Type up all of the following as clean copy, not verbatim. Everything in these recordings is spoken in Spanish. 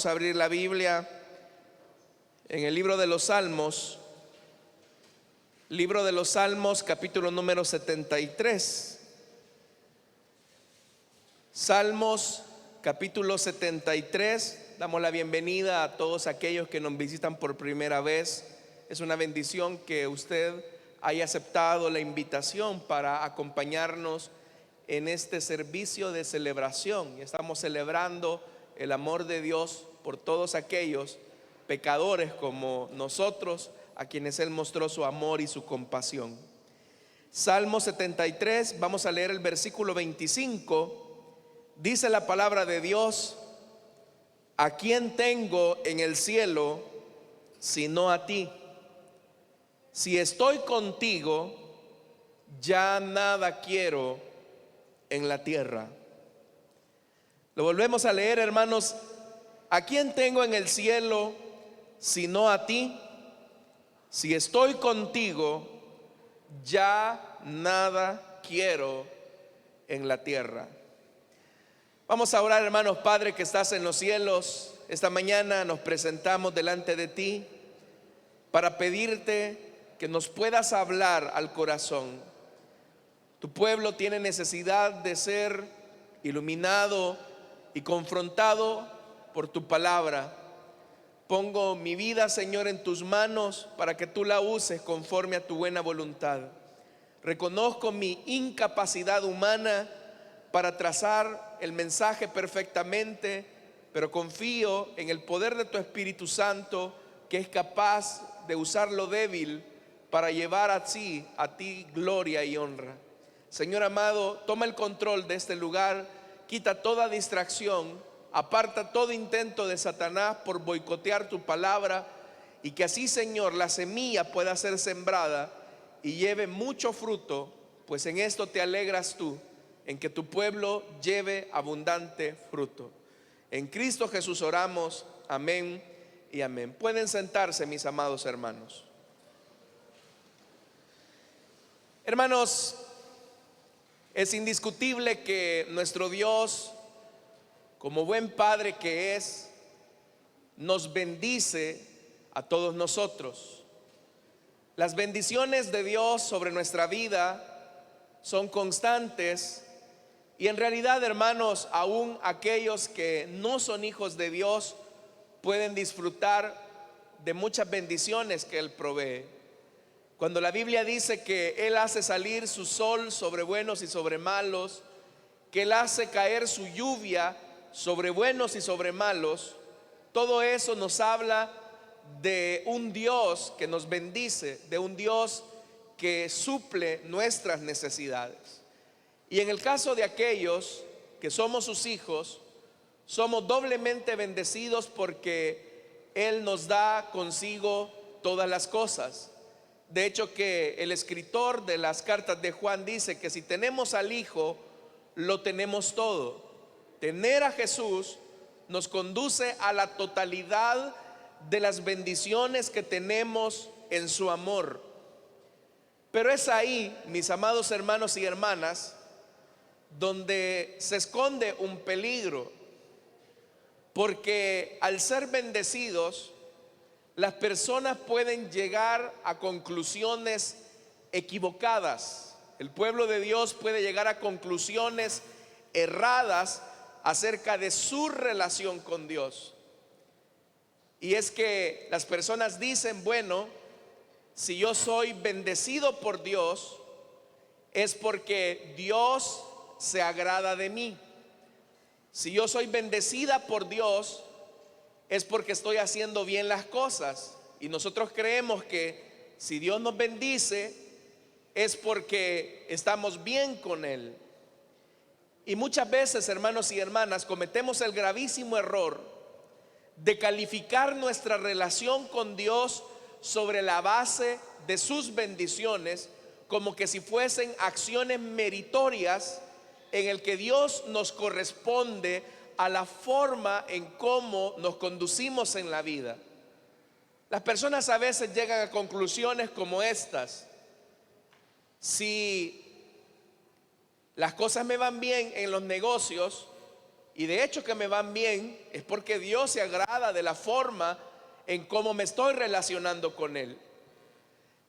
Vamos a abrir la Biblia en el libro de los Salmos, capítulo número 73. Salmos, capítulo 73. Damos la bienvenida a todos aquellos que nos visitan por primera vez. Es una bendición que usted haya aceptado la invitación para acompañarnos en este servicio de celebración. Y estamos celebrando el amor de Dios por todos aquellos pecadores como nosotros, a quienes Él mostró su amor y su compasión. Salmo 73, vamos a leer el versículo 25. Dice la palabra de Dios: ¿a quién tengo en el cielo sino a ti? Si estoy contigo, ya nada quiero en la tierra. Lo volvemos a leer, hermanos. ¿A quién tengo en el cielo sino a ti? Si estoy contigo, ya nada quiero en la tierra. Vamos a orar, hermanos. Padre que estás en los cielos, esta mañana nos presentamos delante de ti para pedirte que nos puedas hablar al corazón. Tu pueblo tiene necesidad de ser iluminado y confrontado por tu palabra. Pongo mi vida, Señor, en tus manos para que tú la uses conforme a tu buena voluntad. Reconozco mi incapacidad humana para trazar el mensaje perfectamente, pero confío en el poder de tu Espíritu Santo, que es capaz de usar lo débil para llevar a ti gloria y honra. Señor amado, toma el control de este lugar, quita toda distracción, aparta todo intento de Satanás por boicotear tu palabra, y que así, Señor, la semilla pueda ser sembrada y lleve mucho fruto, pues en esto te alegras tú, en que tu pueblo lleve abundante fruto. En Cristo Jesús oramos, amén y amén. Pueden sentarse, mis amados hermanos. Hermanos, es indiscutible que nuestro Dios, como buen Padre que es, nos bendice a todos nosotros. Las bendiciones de Dios sobre nuestra vida son constantes, y en realidad, hermanos, aún aquellos que no son hijos de Dios pueden disfrutar de muchas bendiciones que Él provee. Cuando la Biblia dice que Él hace salir su sol sobre buenos y sobre malos, que Él hace caer su lluvia sobre buenos y sobre malos, todo eso nos habla de un Dios que nos bendice, de un Dios que suple nuestras necesidades. Y en el caso de aquellos que somos sus hijos, somos doblemente bendecidos porque Él nos da consigo todas las cosas. De hecho, que el escritor de las cartas de Juan dice que si tenemos al Hijo, lo tenemos todo. Tener a Jesús nos conduce a la totalidad de las bendiciones que tenemos en su amor. Pero es ahí, mis amados hermanos y hermanas, donde se esconde un peligro, porque al ser bendecidos, las personas pueden llegar a conclusiones equivocadas. El pueblo de Dios puede llegar a conclusiones erradas acerca de su relación con Dios. Y es que las personas dicen: bueno, si yo soy bendecido por Dios, es porque Dios se agrada de mí. Si yo soy bendecida por Dios, es porque estoy haciendo bien las cosas. Y nosotros creemos que si Dios nos bendice, es porque estamos bien con Él. Y muchas veces, hermanos y hermanas, cometemos el gravísimo error de calificar nuestra relación con Dios sobre la base de sus bendiciones, como que si fuesen acciones meritorias en el que Dios nos corresponde a la forma en cómo nos conducimos en la vida. Las personas a veces llegan a conclusiones como estas: si las cosas me van bien en los negocios, Y de hecho que me van bien es porque Dios se agrada de la forma en cómo me estoy relacionando con Él.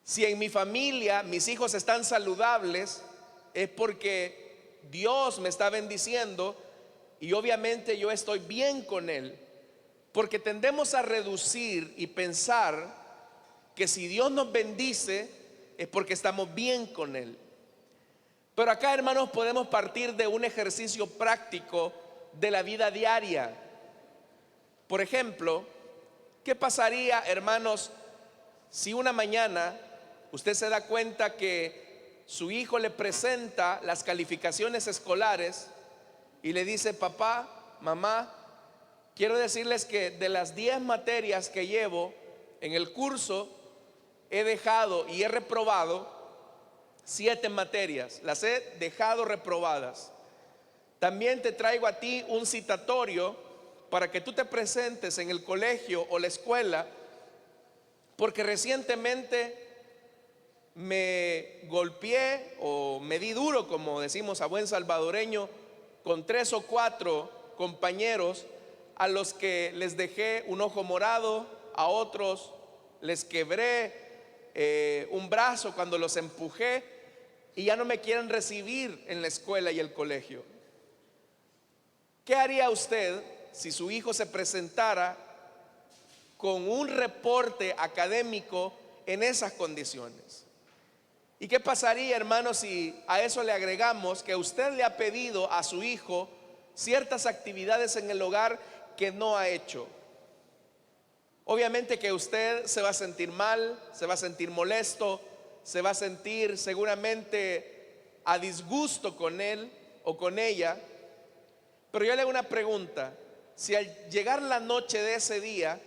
Si en mi familia mis hijos están saludables, es porque Dios me está bendiciendo y obviamente yo estoy bien con Él. Porque tendemos a reducir y pensar que si Dios nos bendice es porque estamos bien con Él. Pero acá, hermanos, podemos partir de un ejercicio práctico de la vida diaria. Por ejemplo, ¿qué pasaría, hermanos, si una mañana usted se da cuenta que su hijo le presenta las calificaciones escolares y le dice: papá, mamá, quiero decirles que de las 10 materias que llevo en el curso, he dejado y he reprobado 7 materias, las he dejado reprobadas. También te traigo a ti un citatorio para que tú te presentes en el colegio o la escuela, porque recientemente me golpeé o me di duro, como decimos a buen salvadoreño, con 3 o 4 compañeros a los que les dejé un ojo morado, a otros les quebré un brazo cuando los empujé y ya no me quieren recibir en la escuela y el colegio. ¿Qué haría usted si su hijo se presentara con un reporte académico en esas condiciones? ¿Y qué pasaría, hermano, si a eso le agregamos que usted le ha pedido a su hijo ciertas actividades en el hogar que no ha hecho? Obviamente que usted se va a sentir mal, se va a sentir molesto, se va a sentir seguramente a disgusto con él o con ella. Pero yo le hago una pregunta: si al llegar la noche de ese día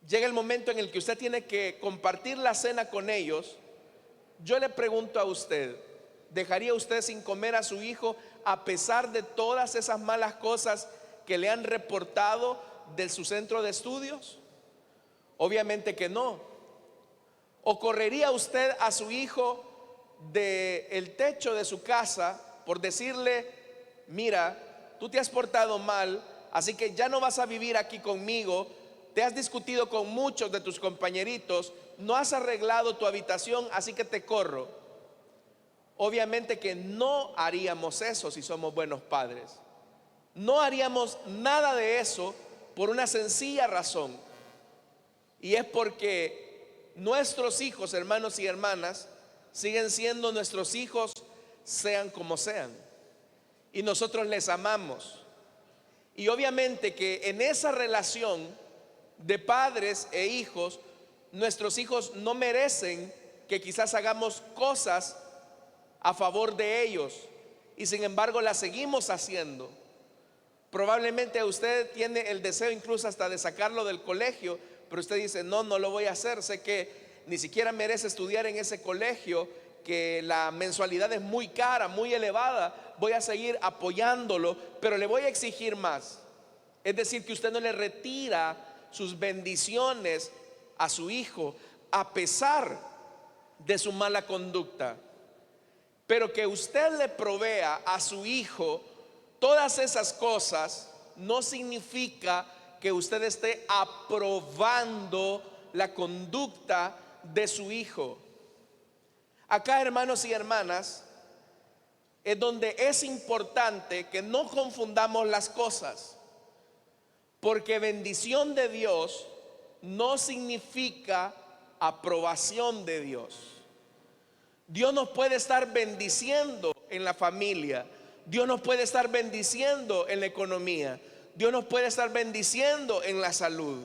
llega el momento en el que usted tiene que compartir la cena con ellos, yo le pregunto a usted, ¿dejaría usted sin comer a su hijo a pesar de todas esas malas cosas que le han reportado de su centro de estudios? Obviamente que no. ¿O correría usted a su hijo del techo de su casa por decirle: mira, tú te has portado mal, así que ya no vas a vivir aquí conmigo, te has discutido con muchos de tus compañeritos, no has arreglado tu habitación, así que te corro? Obviamente que no haríamos eso si somos buenos padres. No haríamos nada de eso por una sencilla razón, y es porque nuestros hijos, hermanos y hermanas, siguen siendo nuestros hijos, sean como sean, y nosotros les amamos. Y obviamente que en esa relación de padres e hijos, nuestros hijos no merecen que quizás hagamos cosas a favor de ellos, y sin embargo las seguimos haciendo. Probablemente usted tiene el deseo incluso hasta de sacarlo del colegio, pero usted dice: no, no lo voy a hacer, sé que ni siquiera merece estudiar en ese colegio, que la mensualidad es muy cara, muy elevada, voy a seguir apoyándolo, pero le voy a exigir más. Es decir, que usted no le retira sus bendiciones a su hijo a pesar de su mala conducta, pero que usted le provea a su hijo todas esas cosas no significa que usted esté aprobando la conducta de su hijo. Acá, hermanos y hermanas, es donde es importante que no confundamos las cosas, porque bendición de Dios no significa aprobación de Dios. Dios nos puede estar bendiciendo en la familia, Dios nos puede estar bendiciendo en la economía, Dios nos puede estar bendiciendo en la salud,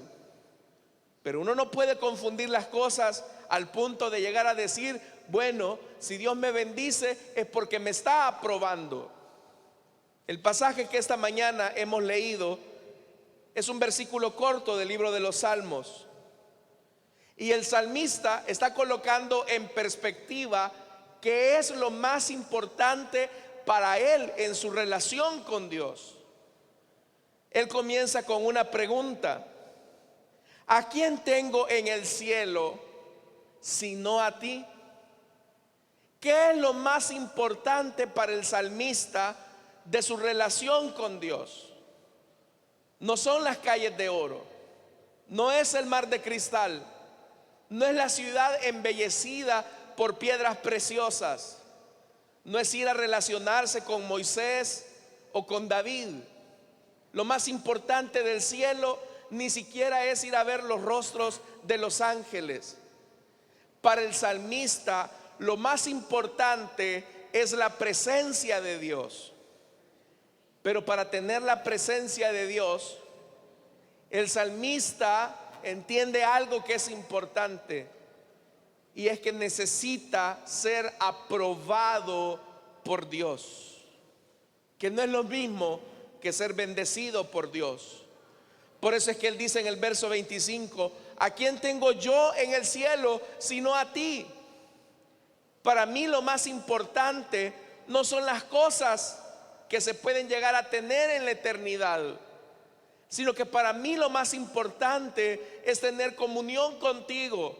pero uno no puede confundir las cosas al punto de llegar a decir: bueno, si Dios me bendice es porque me está aprobando. El pasaje que esta mañana hemos leído es un versículo corto del libro de los Salmos, y el salmista está colocando en perspectiva qué es lo más importante para él en su relación con Dios. Él comienza con una pregunta: ¿a quién tengo en el cielo sino a ti? ¿Qué es lo más importante para el salmista de su relación con Dios. No son las calles de oro, no es el mar de cristal, no es la ciudad embellecida por piedras preciosas, no es ir a relacionarse con Moisés o con David. Lo más importante del cielo ni siquiera es ir a ver los rostros de los ángeles. Para el salmista, lo más importante es la presencia de Dios. Pero para tener la presencia de Dios, el salmista entiende algo que es importante, y es que necesita ser aprobado por Dios, que no es lo mismo que ser bendecido por Dios. Por eso es que él dice en el verso 25: ¿a quién tengo yo en el cielo sino a ti? Para mí lo más importante no son las cosas que se pueden llegar a tener en la eternidad, sino que para mí lo más importante es tener comunión contigo.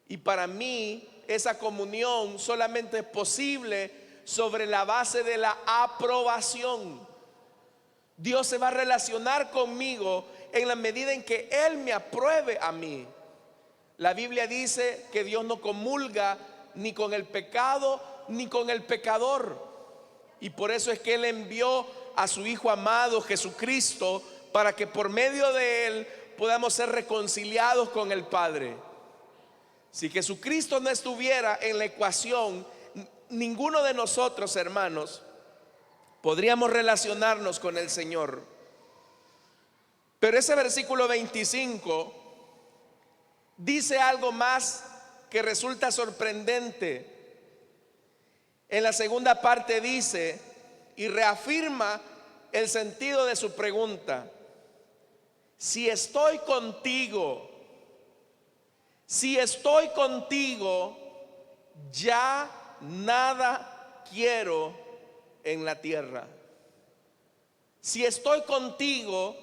Y para mí esa comunión solamente es posible sobre la base de la aprobación. Dios se va a relacionar conmigo en la medida en que Él me apruebe a mí. La Biblia dice que Dios no comulga ni con el pecado ni con el pecador. Y por eso es que Él envió a su Hijo amado Jesucristo, para que por medio de Él podamos ser reconciliados con el Padre. Si Jesucristo no estuviera en la ecuación, ninguno de nosotros, hermanos, podríamos relacionarnos con el Señor. Pero ese versículo 25 dice algo más que resulta sorprendente. En la segunda parte dice, y reafirma el sentido de su pregunta: si estoy contigo, ya nada quiero en la tierra. Si estoy contigo,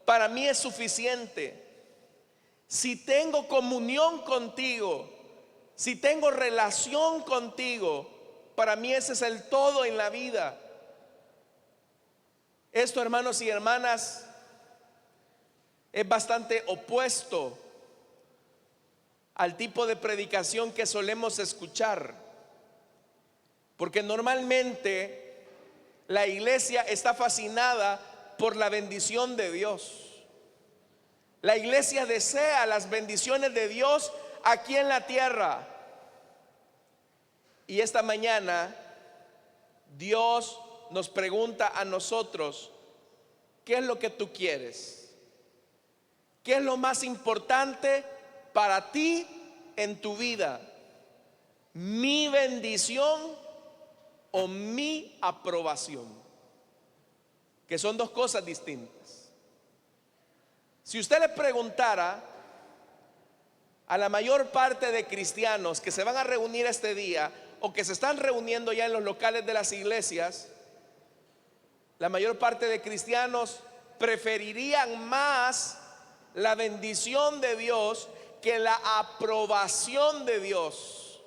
para mí es suficiente. Si tengo comunión contigo, si tengo relación contigo, para mí ese es el todo en la vida. Esto, hermanos y hermanas, es bastante opuesto al tipo de predicación que solemos escuchar, porque normalmente la iglesia está fascinada por la bendición de Dios. La iglesia desea las bendiciones de Dios aquí en la tierra. Y esta mañana Dios nos pregunta a nosotros: ¿qué es lo que tú quieres? ¿Qué es lo más importante para ti en tu vida? ¿Mi bendición o mi aprobación? Que son dos cosas distintas. Si usted le preguntara a la mayor parte de cristianos que se van a reunir este día, o que se están reuniendo ya en los locales de las iglesias, la mayor parte de cristianos preferirían más la bendición de Dios que la aprobación de Dios.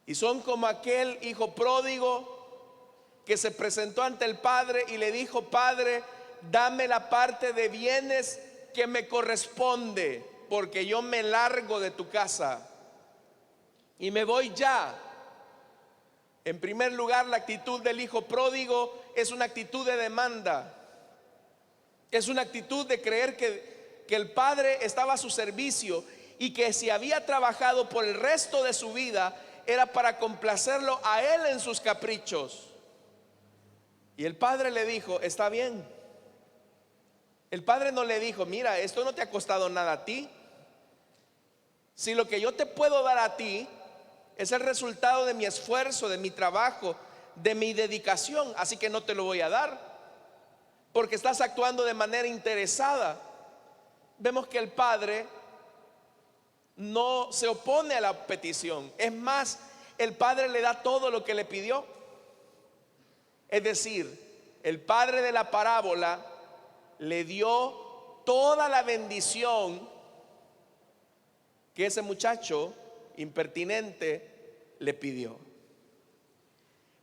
Y son como aquel hijo pródigo que se presentó ante el padre y le dijo: Padre, dame la parte de bienes que me corresponde, porque yo me largo de tu casa y me voy ya. En primer lugar, la actitud del hijo pródigo es una actitud de demanda. Es una actitud de creer que el padre estaba a su servicio, y que si había trabajado por el resto de su vida era para complacerlo a él en sus caprichos. Y el padre le dijo: está bien. El padre no le dijo: mira, esto no te ha costado nada a ti. Si lo que yo te puedo dar a ti es el resultado de mi esfuerzo, de mi trabajo, de mi dedicación, así que no te lo voy a dar, porque estás actuando de manera interesada. Vemos que el padre no se opone a la petición. Es más, el padre le da todo lo que le pidió. Es decir, el padre de la parábola le dio toda la bendición que ese muchacho impertinente le pidió.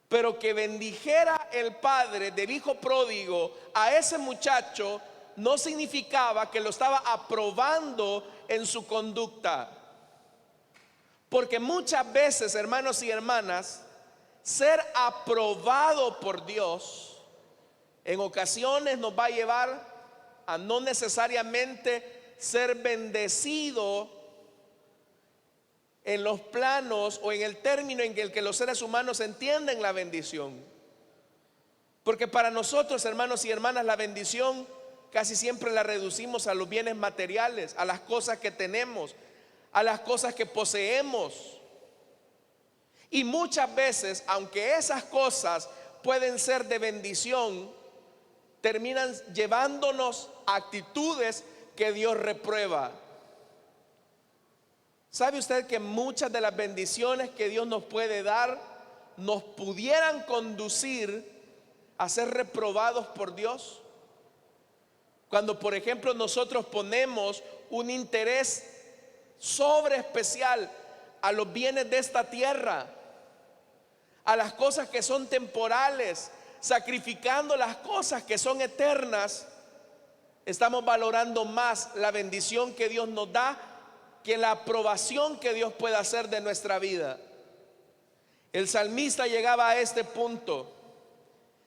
Pero que bendijera el padre del hijo pródigo a ese muchacho no significaba que lo estaba aprobando en su conducta. Porque muchas veces, hermanos y hermanas, ser aprobado por Dios en ocasiones nos va a llevar a no necesariamente ser bendecido en los planos o en el término en el que los seres humanos entienden la bendición. Porque para nosotros, hermanos y hermanas, la bendición casi siempre la reducimos a los bienes materiales, a las cosas que tenemos, a las cosas que poseemos. Y muchas veces, aunque esas cosas pueden ser de bendición, terminan llevándonos a actitudes que Dios reprueba. ¿Sabe usted que muchas de las bendiciones que Dios nos puede dar nos pudieran conducir a ser reprobados por Dios? Cuando, por ejemplo, nosotros ponemos un interés sobre especial a los bienes de esta tierra, a las cosas que son temporales, sacrificando las cosas que son eternas, estamos valorando más la bendición que Dios nos da que la aprobación que Dios puede hacer de nuestra vida. El salmista llegaba a este punto: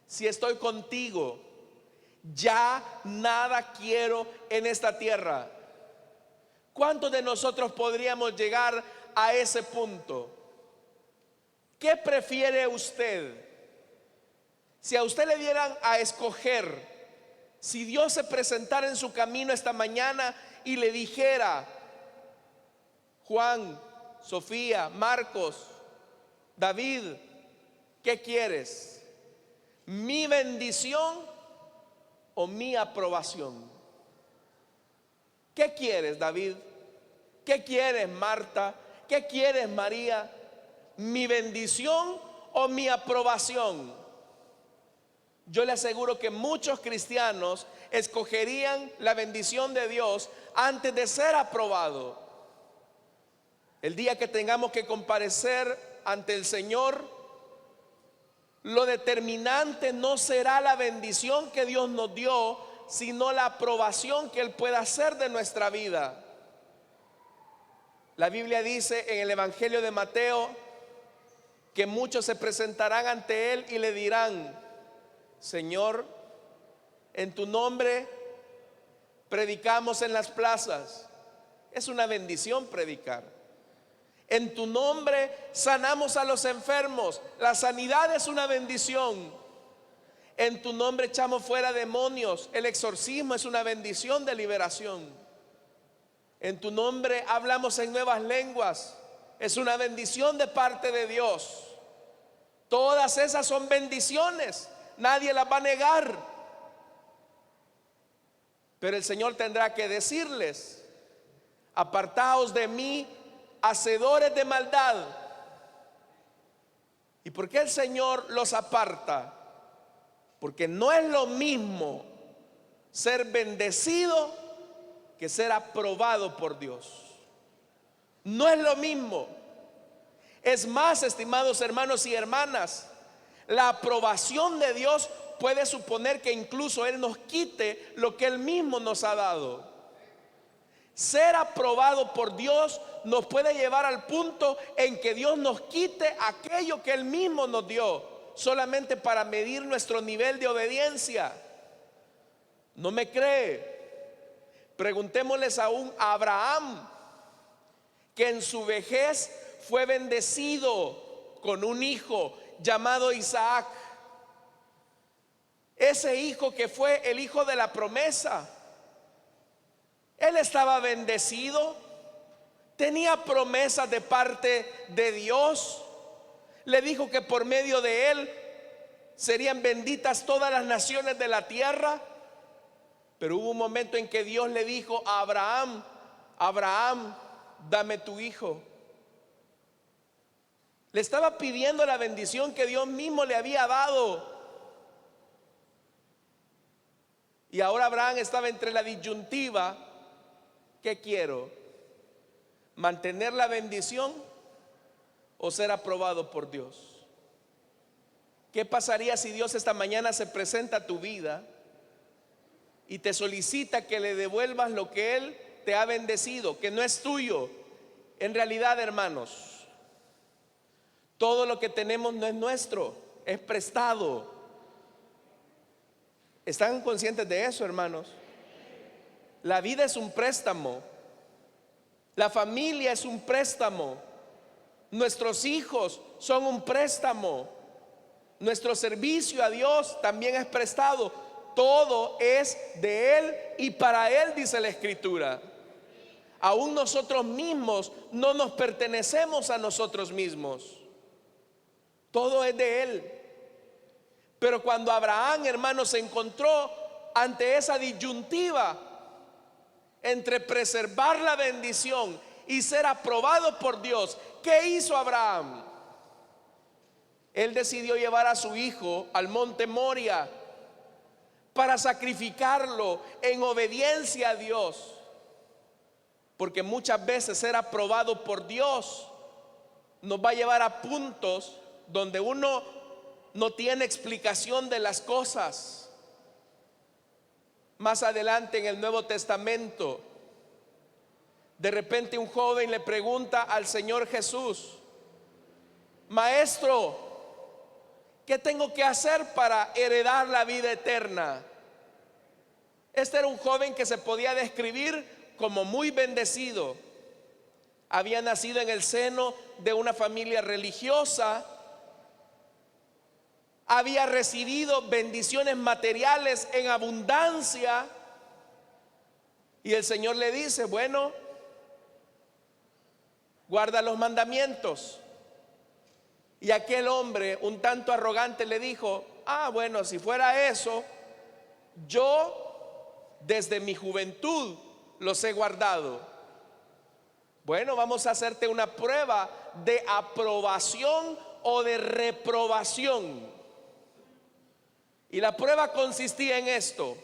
si estoy contigo, ya nada quiero en esta tierra. ¿Cuántos de nosotros podríamos llegar a ese punto? ¿Qué prefiere usted? Si a usted le dieran a escoger, si Dios se presentara en su camino esta mañana y le dijera: Juan, Sofía, Marcos, David, ¿qué quieres? ¿Mi bendición o mi aprobación? ¿Qué quieres, David? ¿Qué quieres, Marta? ¿Qué quieres, María? ¿Mi bendición o mi aprobación? Yo le aseguro que muchos cristianos escogerían la bendición de Dios antes de ser aprobado. El día que tengamos que comparecer ante el Señor, lo determinante no será la bendición que Dios nos dio, sino la aprobación que Él pueda hacer de nuestra vida. La Biblia dice en el Evangelio de Mateo que muchos se presentarán ante Él y le dirán: Señor, en tu nombre predicamos en las plazas. Es una bendición predicar. En tu nombre sanamos a los enfermos. La sanidad es una bendición. En tu nombre echamos fuera demonios. El exorcismo es una bendición de liberación. En tu nombre hablamos en nuevas lenguas. Es una bendición de parte de Dios. Todas esas son bendiciones. Nadie las va a negar. Pero el Señor tendrá que decirles: apartaos de mí, hacedores de maldad. ¿Y por qué el Señor los aparta? Porque no es lo mismo ser bendecido que ser aprobado por Dios. No es lo mismo. Es más, estimados hermanos y hermanas, la aprobación de Dios puede suponer que incluso Él nos quite lo que Él mismo nos ha dado. Ser aprobado por Dios nos puede llevar al punto en que Dios nos quite aquello que Él mismo nos dio, solamente para medir nuestro nivel de obediencia. ¿No me cree? Preguntémosles a un Abraham, que en su vejez fue bendecido con un hijo llamado Isaac. Ese hijo que fue el hijo de la promesa. Él estaba bendecido, tenía promesas de parte de Dios. Le dijo que por medio de él serían benditas todas las naciones de la tierra. Pero hubo un momento en que Dios le dijo a Abraham: Abraham, dame tu hijo. Le estaba pidiendo la bendición que Dios mismo le había dado. Y ahora Abraham estaba entre la disyuntiva: ¿qué quiero? ¿Mantener la bendición o ser aprobado por Dios? ¿Qué pasaría si Dios esta mañana se presenta a tu vida y te solicita que le devuelvas lo que Él te ha bendecido, que no es tuyo? En realidad, hermanos, todo lo que tenemos no es nuestro, es prestado. ¿Están conscientes de eso, hermanos? La vida es un préstamo, la familia es un préstamo, nuestros hijos son un préstamo, nuestro servicio a Dios también es prestado. Todo es de Él y para Él, dice la Escritura. Aún nosotros mismos no nos pertenecemos a nosotros mismos. Todo es de Él. Pero cuando Abraham, hermanos, se encontró ante esa disyuntiva entre preservar la bendición y ser aprobado por Dios, ¿qué hizo Abraham? Él decidió llevar a su hijo al monte Moria para sacrificarlo en obediencia a Dios. Porque muchas veces ser aprobado por Dios nos va a llevar a puntos donde uno no tiene explicación de las cosas. Más adelante en el Nuevo Testamento, de repente un joven le pregunta al Señor Jesús: Maestro, ¿qué tengo que hacer para heredar la vida eterna? Este era un joven que se podía describir como muy bendecido. Había nacido en el seno de una familia religiosa, había recibido bendiciones materiales en abundancia, y el Señor le dice: bueno, guarda los mandamientos. Y aquel hombre, un tanto arrogante, le dijo: bueno, si fuera eso, yo desde mi juventud los he guardado. Bueno, vamos a hacerte una prueba de aprobación o de reprobación. Y la prueba consistía en esto.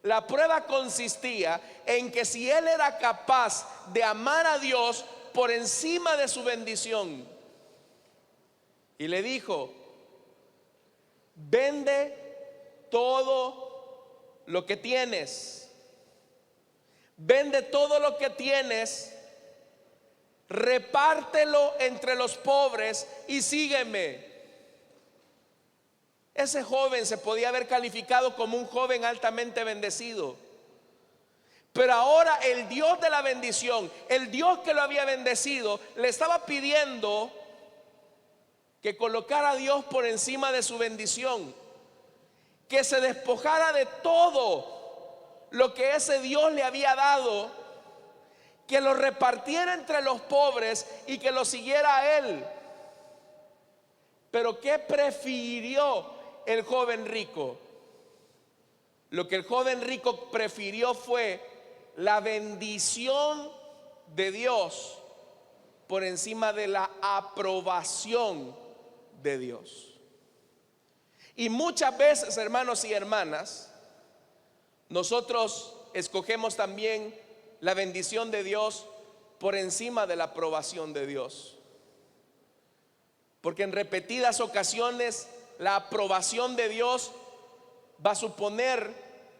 La prueba consistía en que si él era capaz de amar a Dios por encima de su bendición. Y le dijo: vende todo lo que tienes. Vende todo lo que tienes, repártelo entre los pobres y sígueme. Ese joven se podía haber calificado como un joven altamente bendecido. Pero ahora el Dios de la bendición, el Dios que lo había bendecido, le estaba pidiendo que colocara a Dios por encima de su bendición, que se despojara de todo lo que ese Dios le había dado, que lo repartiera entre los pobres y que lo siguiera a él. Pero ¿qué prefirió el joven rico? Lo que el joven rico prefirió fue la bendición de Dios por encima de la aprobación de Dios. Y muchas veces, hermanos y hermanas, nosotros escogemos también la bendición de Dios por encima de la aprobación de Dios. Porque en repetidas ocasiones la aprobación de Dios va a suponer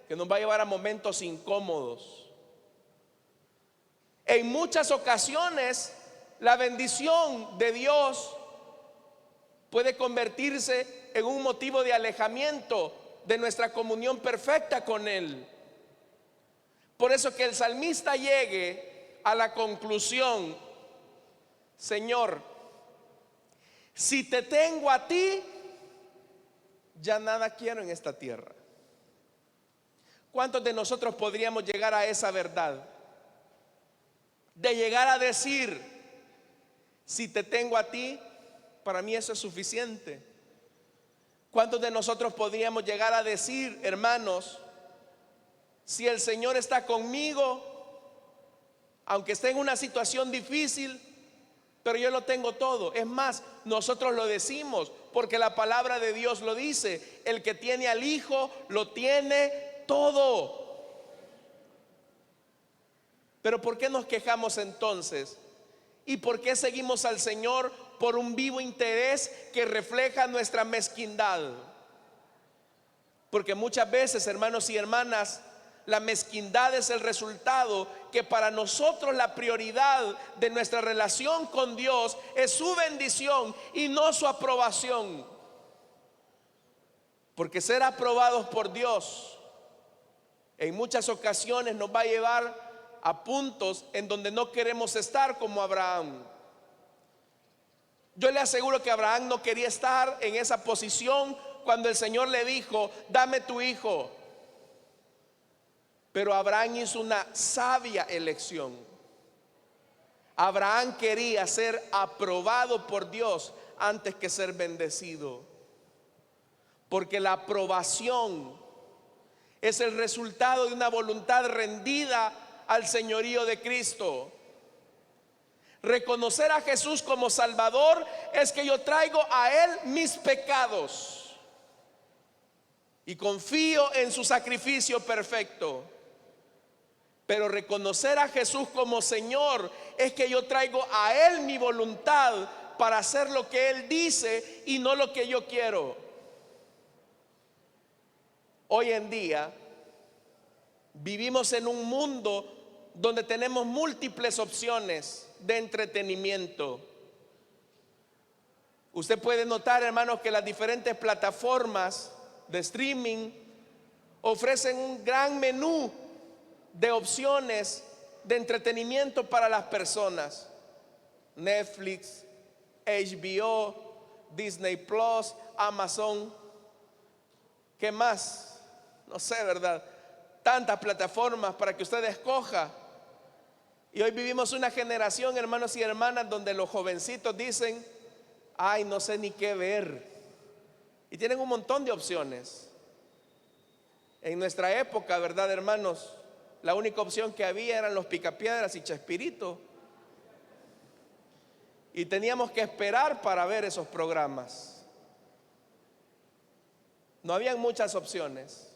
que nos va a llevar a momentos incómodos. En muchas ocasiones la bendición de Dios puede convertirse en un motivo de alejamiento de nuestra comunión perfecta con Él. Por eso que el salmista llegue a la conclusión: Señor, si te tengo a ti, ya nada quiero en esta tierra. ¿Cuántos de nosotros podríamos llegar a esa verdad? De llegar a decir: si te tengo a ti, para mí eso es suficiente. ¿Cuántos de nosotros podríamos llegar a decir, hermanos, si el Señor está conmigo, aunque esté en una situación difícil, pero yo lo tengo todo? Es más, nosotros lo decimos porque la palabra de Dios lo dice: el que tiene al Hijo lo tiene todo. Pero ¿por qué nos quejamos entonces? ¿Y por qué seguimos al Señor por un vivo interés que refleja nuestra mezquindad. Porque muchas veces, hermanos y hermanas, la mezquindad es el resultado que para nosotros la prioridad de nuestra relación con Dios es su bendición y no su aprobación. Porque ser aprobados por Dios en muchas ocasiones nos va a llevar a puntos en donde no queremos estar, como Abraham. Yo le aseguro que Abraham no quería estar en esa posición cuando el Señor le dijo: dame tu hijo. Pero Abraham hizo una sabia elección. Abraham quería ser aprobado por Dios antes que ser bendecido, porque la aprobación es el resultado de una voluntad rendida al señorío de Cristo. Reconocer a Jesús como Salvador es que yo traigo a Él mis pecados y confío en su sacrificio perfecto. Pero reconocer a Jesús como Señor es que yo traigo a Él mi voluntad para hacer lo que Él dice y no lo que yo quiero. Hoy en día vivimos en un mundo donde tenemos múltiples opciones de entretenimiento. Usted puede notar, hermanos, que las diferentes plataformas de streaming ofrecen un gran menú de opciones de entretenimiento para las personas. Netflix, HBO, Disney Plus, Amazon. ¿Qué más? No sé, ¿verdad? Tantas plataformas para que usted escoja. Y hoy vivimos una generación, hermanos y hermanas, donde los jovencitos dicen: ay, no sé ni qué ver. Y tienen un montón de opciones. En nuestra época, ¿verdad, hermanos? La única opción que había eran los Picapiedras y Chespirito. Y teníamos que esperar para ver esos programas. No habían muchas opciones.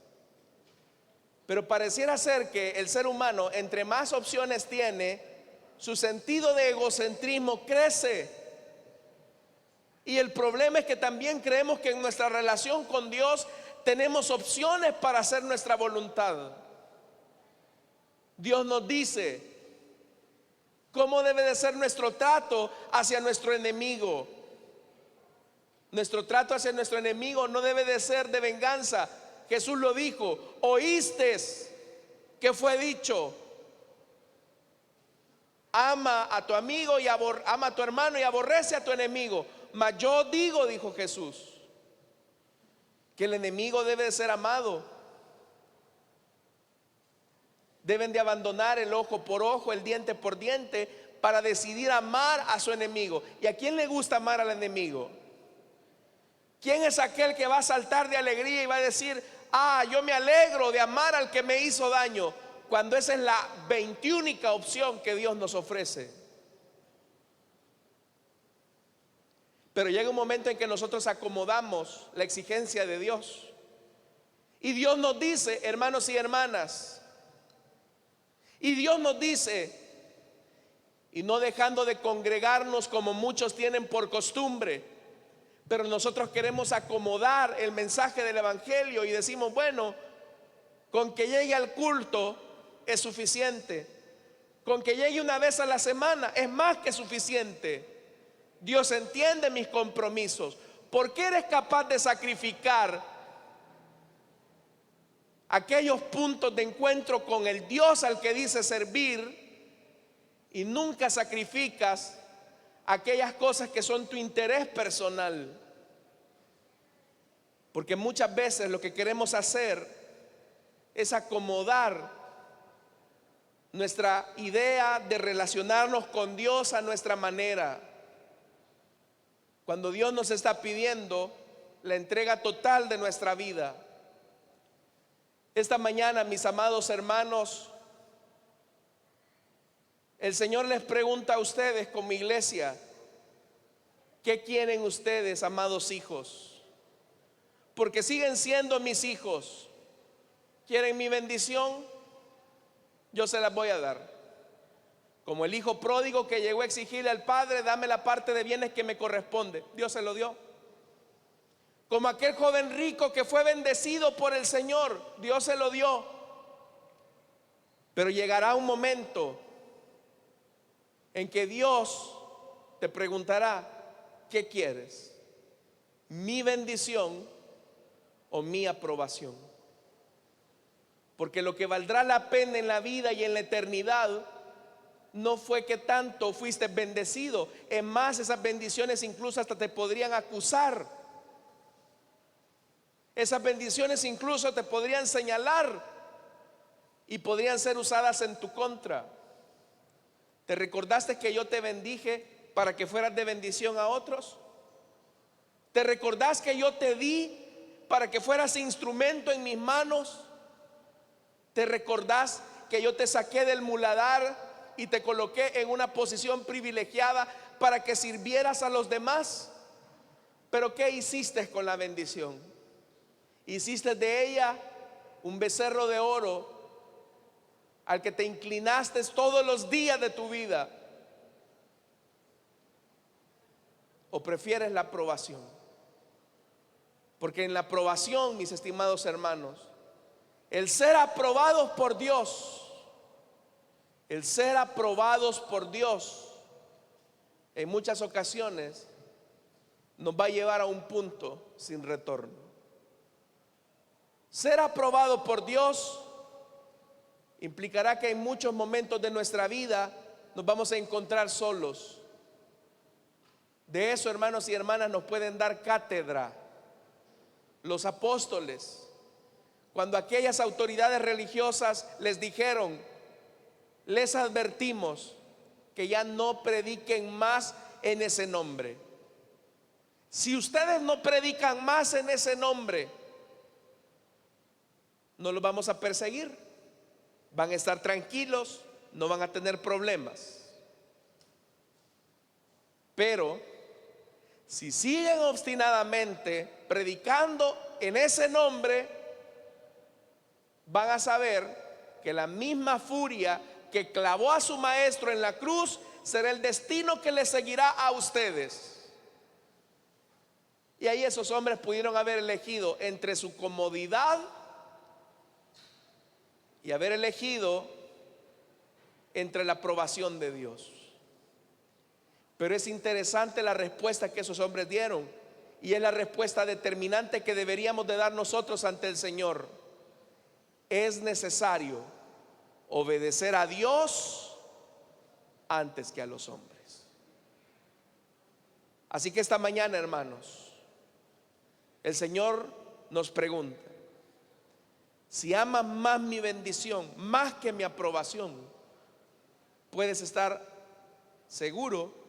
Pero pareciera ser que el ser humano, entre más opciones tiene, su sentido de egocentrismo crece. Y el problema es que también creemos que en nuestra relación con Dios tenemos opciones para hacer nuestra voluntad. Dios nos dice cómo debe de ser nuestro trato hacia nuestro enemigo. Nuestro trato hacia nuestro enemigo no debe de ser de venganza. Jesús lo dijo: oíste que fue dicho: ama a tu amigo y ama a tu hermano y aborrece a tu enemigo. Mas yo digo, dijo Jesús, que el enemigo debe de ser amado. Deben de abandonar el ojo por ojo, el diente por diente, para decidir amar a su enemigo. ¿Y a quién le gusta amar al enemigo? ¿Quién es aquel que va a saltar de alegría y va a decir: ah, yo me alegro de amar al que me hizo daño? Cuando esa es la 21ª opción que Dios nos ofrece. Pero llega un momento en que nosotros acomodamos la exigencia de Dios. Y Dios nos dice, hermanos y hermanas, y Dios nos dice, y no dejando de congregarnos como muchos tienen por costumbre, pero nosotros queremos acomodar el mensaje del evangelio y decimos: bueno, con que llegue al culto es suficiente, con que llegue una vez a la semana es más que suficiente. Dios entiende mis compromisos. ¿Por qué eres capaz de sacrificar aquellos puntos de encuentro con el Dios al que dice servir y nunca sacrificas aquellas cosas que son tu interés personal? Porque muchas veces lo que queremos hacer es acomodar nuestra idea de relacionarnos con Dios a nuestra manera, cuando Dios nos está pidiendo la entrega total de nuestra vida. Esta mañana, mis amados hermanos, el Señor les pregunta a ustedes como iglesia: ¿qué quieren ustedes, amados hijos? Porque siguen siendo mis hijos. ¿Quieren mi bendición? Yo se las voy a dar. Como el hijo pródigo que llegó a exigirle al padre: dame la parte de bienes que me corresponde. Dios se lo dio. Como aquel joven rico que fue bendecido por el Señor, Dios se lo dio. Pero llegará un momento en que Dios te preguntará: ¿qué quieres? ¿Mi bendición o mi aprobación? Porque lo que valdrá la pena en la vida y en la eternidad no fue que tanto fuiste bendecido. Es más, esas bendiciones incluso hasta te podrían acusar. Esas bendiciones incluso te podrían señalar y podrían ser usadas en tu contra. ¿Te recordaste que yo te bendije para que fueras de bendición a otros? ¿Te recordás que yo te di para que fueras instrumento en mis manos? ¿Te recordás que yo te saqué del muladar y te coloqué en una posición privilegiada para que sirvieras a los demás? Pero ¿qué hiciste con la bendición? Hiciste de ella un becerro de oro al que te inclinaste todos los días de tu vida. ¿O prefieres la aprobación? Porque en la aprobación, mis estimados hermanos, el ser aprobados por Dios, el ser aprobados por Dios, en muchas ocasiones nos va a llevar a un punto sin retorno. Ser aprobado por Dios implicará que en muchos momentos de nuestra vida nos vamos a encontrar solos. De eso, hermanos y hermanas, nos pueden dar cátedra los apóstoles, cuando aquellas autoridades religiosas les dijeron: les advertimos que ya no prediquen más en ese nombre. Si ustedes no predican más en ese nombre, no los vamos a perseguir. Van a estar tranquilos, no van a tener problemas. Pero si siguen obstinadamente predicando en ese nombre, van a saber que la misma furia que clavó a su maestro en la cruz será el destino que les seguirá a ustedes. Y ahí esos hombres pudieron haber elegido entre su comodidad y haber elegido entre la aprobación de Dios. Pero es interesante la respuesta que esos hombres dieron, y es la respuesta determinante que deberíamos de dar nosotros ante el Señor. Es necesario obedecer a Dios antes que a los hombres. Así que esta mañana, hermanos, el Señor nos pregunta: si amas más mi bendición, más que mi aprobación, puedes estar seguro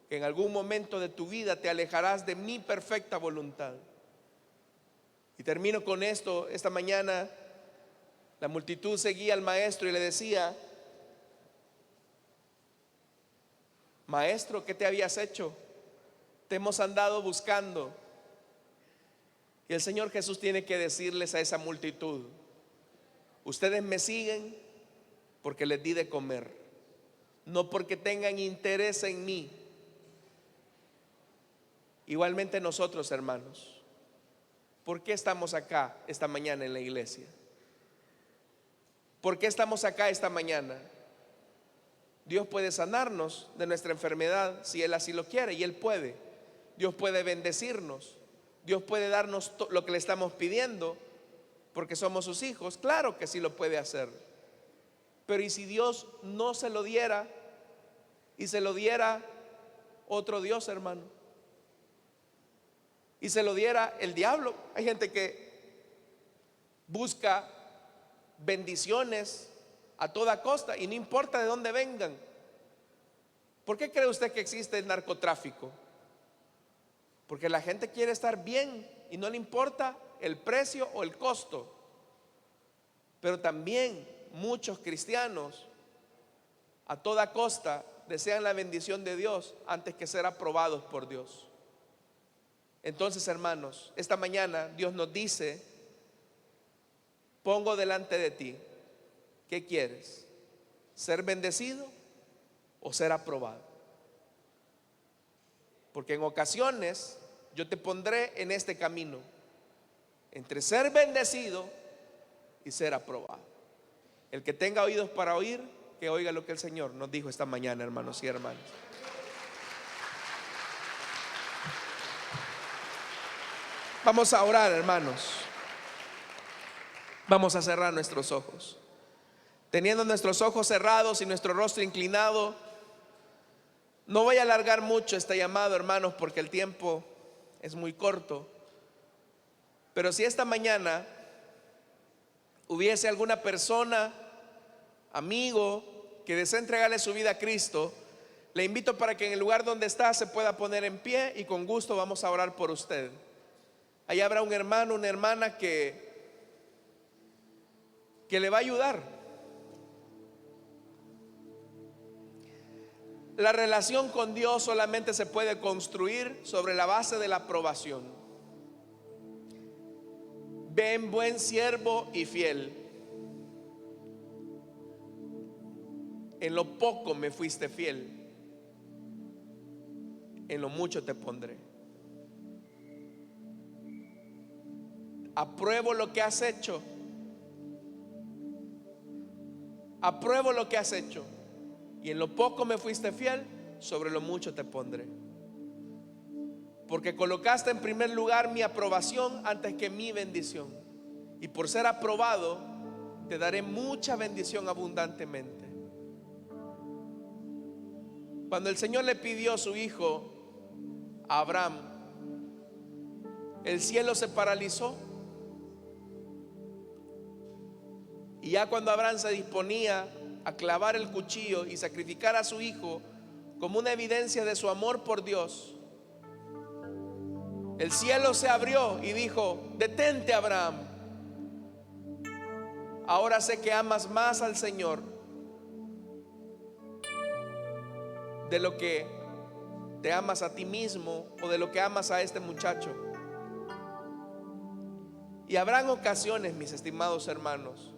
que en algún momento de tu vida te alejarás de mi perfecta voluntad. Y termino con esto. Esta mañana la multitud seguía al maestro y le decía: maestro, ¿qué te habías hecho? Te hemos andado buscando. Y el Señor Jesús tiene que decirles a esa multitud: ustedes me siguen porque les di de comer, no porque tengan interés en mí. Igualmente nosotros, hermanos, ¿por qué estamos acá esta mañana en la iglesia? ¿Por qué estamos acá esta mañana? Dios puede sanarnos de nuestra enfermedad si Él así lo quiere, y Él puede. Dios puede bendecirnos. Dios puede darnos lo que le estamos pidiendo porque somos sus hijos. Claro que sí lo puede hacer. Pero ¿y si Dios no se lo diera y se lo diera otro Dios, hermano? Y se lo diera el diablo. Hay gente que busca bendiciones a toda costa y no importa de dónde vengan. ¿Por qué cree usted que existe el narcotráfico? Porque la gente quiere estar bien y no le importa el precio o el costo. Pero también muchos cristianos a toda costa desean la bendición de Dios antes que ser aprobados por Dios. Entonces, hermanos, esta mañana Dios nos dice: pongo delante de ti, ¿qué quieres? ¿Ser bendecido o ser aprobado. Porque en ocasiones yo te pondré en este camino entre ser bendecido y ser aprobado. El que tenga oídos para oír, que oiga lo que el Señor nos dijo esta mañana, hermanos y hermanas. Vamos a orar, hermanos. Vamos a cerrar nuestros ojos. Teniendo nuestros ojos cerrados y nuestro rostro inclinado, no voy a alargar mucho este llamado, hermanos, porque el tiempo es muy corto. Pero si esta mañana hubiese alguna persona, amigo, que desea entregarle su vida a Cristo, le invito para que en el lugar donde está se pueda poner en pie y con gusto vamos a orar por usted. Ahí habrá un hermano, una hermana que le va a ayudar. La relación con Dios solamente se puede construir sobre la base de la aprobación. Ven, buen siervo y fiel. En lo poco me fuiste fiel, en lo mucho te pondré. Apruebo lo que has hecho. Apruebo lo que has hecho. Y en lo poco me fuiste fiel, sobre lo mucho te pondré. Porque colocaste en primer lugar mi aprobación antes que mi bendición. Y por ser aprobado, te daré mucha bendición abundantemente. Cuando el Señor le pidió a su hijo a Abraham, el cielo se paralizó. Y ya cuando Abraham se disponía a clavar el cuchillo y sacrificar a su hijo como una evidencia de su amor por Dios, el cielo se abrió y dijo: detente, Abraham, ahora sé que amas más al Señor de lo que te amas a ti mismo o de lo que amas a este muchacho. Y habrán ocasiones, mis estimados hermanos,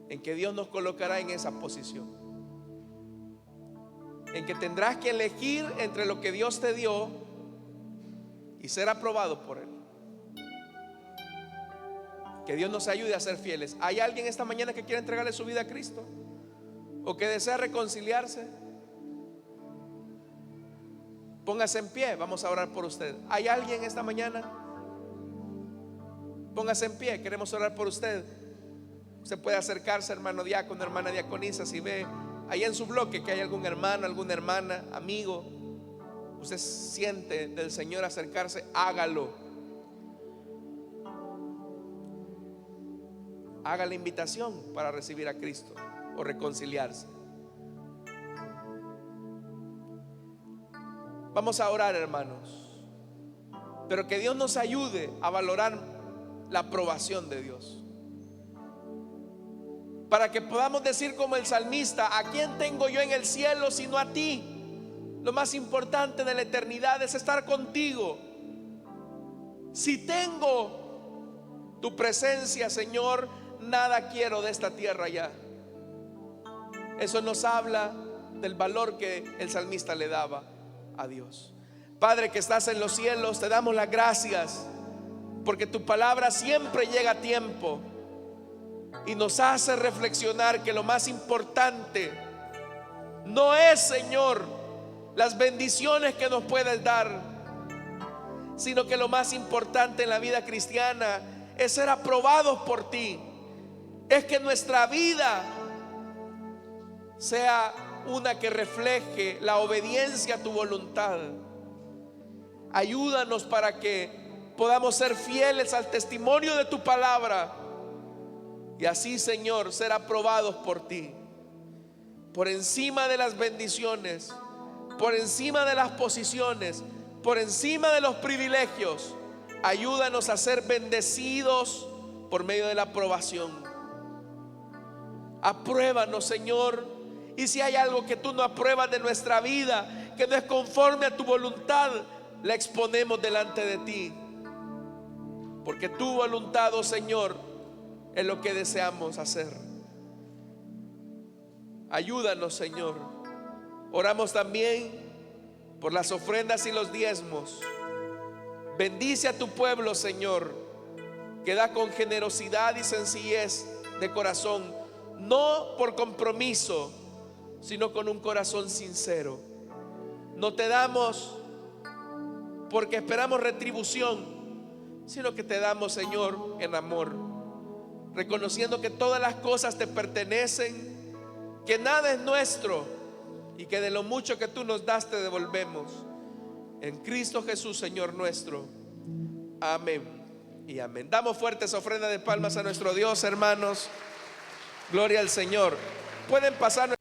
en que Dios nos colocará en esa posición, en que tendrás que elegir entre lo que Dios te dio y ser aprobado por Él. Que Dios nos ayude a ser fieles. ¿Hay alguien esta mañana que quiere entregarle su vida a Cristo o que desea reconciliarse? Póngase en pie, vamos a orar por usted. ¿Hay alguien esta mañana? Póngase en pie, queremos orar por usted. Usted puede acercarse, hermano diácono, hermana diaconisa, si ve ahí en su bloque que hay algún hermano, alguna hermana, amigo, usted siente del Señor acercarse, hágalo. Haga la invitación para recibir a Cristo o reconciliarse. Vamos a orar, hermanos, pero que Dios nos ayude a valorar la aprobación de Dios, para que podamos decir como el salmista: ¿a quién tengo yo en el cielo sino a ti? Lo más importante de la eternidad es estar contigo. Si tengo tu presencia, Señor, nada quiero de esta tierra ya. Eso nos habla del valor que el salmista le daba a Dios. Padre que estás en los cielos, te damos las gracias porque tu palabra siempre llega a tiempo y nos hace reflexionar que lo más importante no es, Señor, las bendiciones que nos puedes dar, sino que lo más importante en la vida cristiana es ser aprobados por ti. Es que nuestra vida sea una que refleje la obediencia a tu voluntad. Ayúdanos para que podamos ser fieles al testimonio de tu palabra y así, Señor, ser aprobados por ti, por encima de las bendiciones, por encima de las posiciones, por encima de los privilegios. Ayúdanos a ser bendecidos por medio de la aprobación. Apruébanos, Señor, y si hay algo que tú no apruebas de nuestra vida, que no es conforme a tu voluntad, la exponemos delante de ti, porque tu voluntad, oh Señor, es lo que deseamos hacer. Ayúdanos, Señor, Oramos también por las ofrendas y los diezmos. Bendice a tu pueblo, Señor, que da con generosidad y sencillez de corazón, no por compromiso, sino con un corazón sincero. No te damos porque esperamos retribución, sino que te damos, Señor, en amor, reconociendo que todas las cosas te pertenecen, que nada es nuestro y que de lo mucho que tú nos das te devolvemos. En Cristo Jesús, Señor nuestro. Amén y amén. Damos fuertes ofrendas de palmas a nuestro Dios, hermanos. Gloria al Señor. Pueden pasar.